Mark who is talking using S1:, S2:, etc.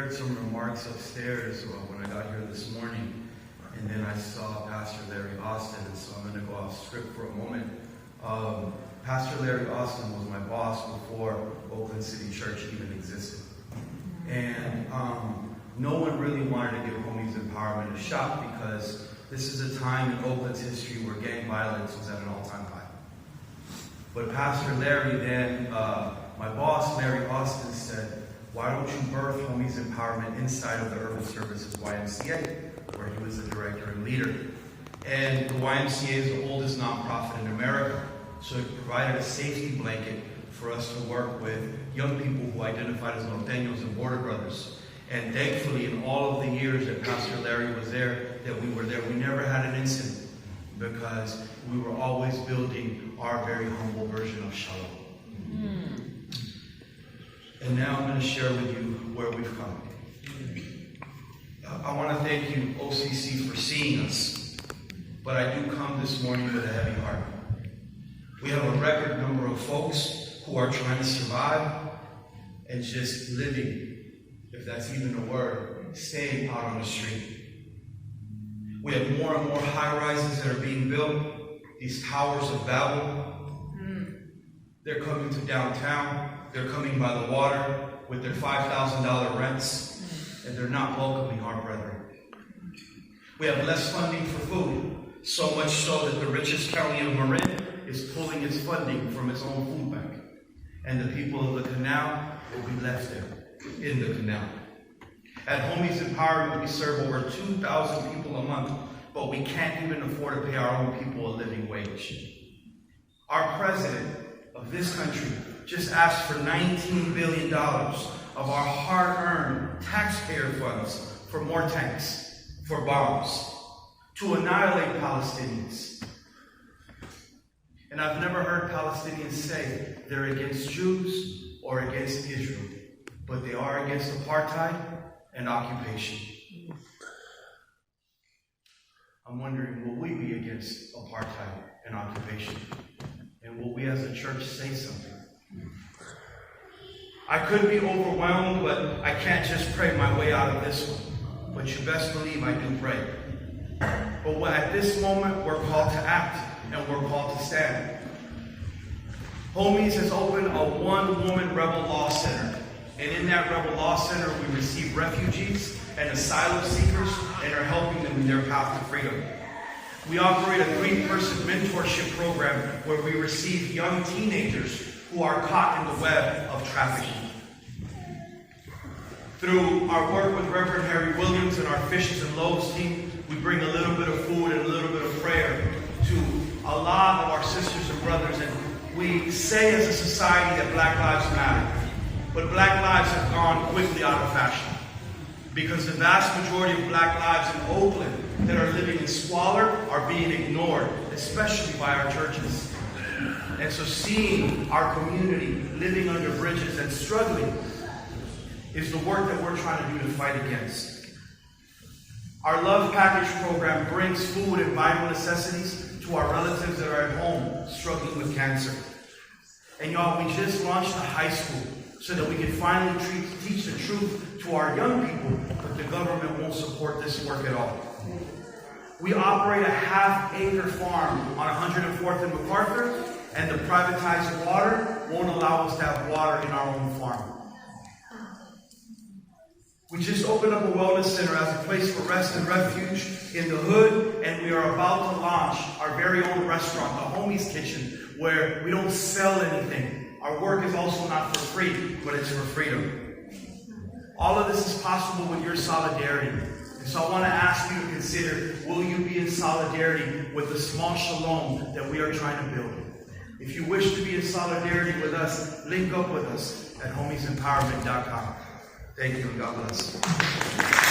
S1: heard some remarks upstairs when I got here this morning, and then I saw Pastor Larry Austin, and so I'm going to go off script for a moment. Pastor Larry Austin was my boss before Oakland City Church even existed. And no one really wanted to give Homies Empowerment a shot because this is a time in Oakland's history where gang violence was at an all-time high. But Pastor Larry then, my boss, Larry Austin, said, why don't you birth Homies Empowerment inside of the Urban Services YMCA, where he was the director and leader. And the YMCA is the oldest nonprofit in America, so it provided a safety blanket for us to work with young people who identified as Norteños and Border Brothers. And thankfully, in all of the years that Pastor Larry was there, that we were there, we never had an incident because we were always building our very humble version of Shalom. And now I'm going to share with you where we've come. I want to thank you, OCC, for seeing us. But I do come this morning with a heavy heart. We have a record number of folks who are trying to survive and just living, if that's even a word, staying out on the street. We have more and more high-rises that are being built, these towers of Babel. They're coming to downtown. They're coming by the water with their $5,000 rents, and they're not welcoming our brethren. We have less funding for food, so much so that the richest county of Marin is pulling its funding from its own food bank. And the people of the canal will be left there, in the canal. At Homies Empowerment, we serve over 2,000 people a month, but we can't even afford to pay our own people a living wage. Our president of this country just asked for $19 billion of our hard-earned taxpayer funds for more tanks, for bombs, to annihilate Palestinians. And I've never heard Palestinians say they're against Jews or against Israel, but they are against apartheid and occupation. I'm wondering, will we be against apartheid and occupation? And will we as a church say something? I could be overwhelmed, but I can't just pray my way out of this one. But you best believe I do pray. But at this moment, we're called to act, and we're called to stand. Homies has opened a one-woman rebel law center. And in that rebel law center, we receive refugees and asylum seekers and are helping them in their path to freedom. We operate a 3-person mentorship program where we receive young teenagers who are caught in the web of trafficking. Through our work with Reverend Harry Williams and our Fishes and Loaves team, we bring a little bit of food and a little bit of prayer to a lot of our sisters and brothers. And we say as a society that Black lives matter. But Black lives have gone quickly out of fashion. Because the vast majority of Black lives in Oakland that are living in squalor are being ignored, especially by our churches. And so seeing our community living under bridges and struggling is the work that we're trying to do to fight against. Our Love Package program brings food and vital necessities to our relatives that are at home struggling with cancer. And y'all, we just launched a high school so that we can finally teach the truth to our young people, but the government won't support this work at all. We operate a half-acre farm on 104th and MacArthur, and the privatized water won't allow us to have water in our own farm. We just opened up a wellness center as a place for rest and refuge in the hood, and we are about to launch our very own restaurant, the Homies Kitchen, where we don't sell anything. Our work is also not for free, but it's for freedom. All of this is possible with your solidarity. And so I want to ask you to consider, will you be in solidarity with the small shalom that we are trying to build? If you wish to be in solidarity with us, link up with us at homiesempowerment.com. Thank you and God bless.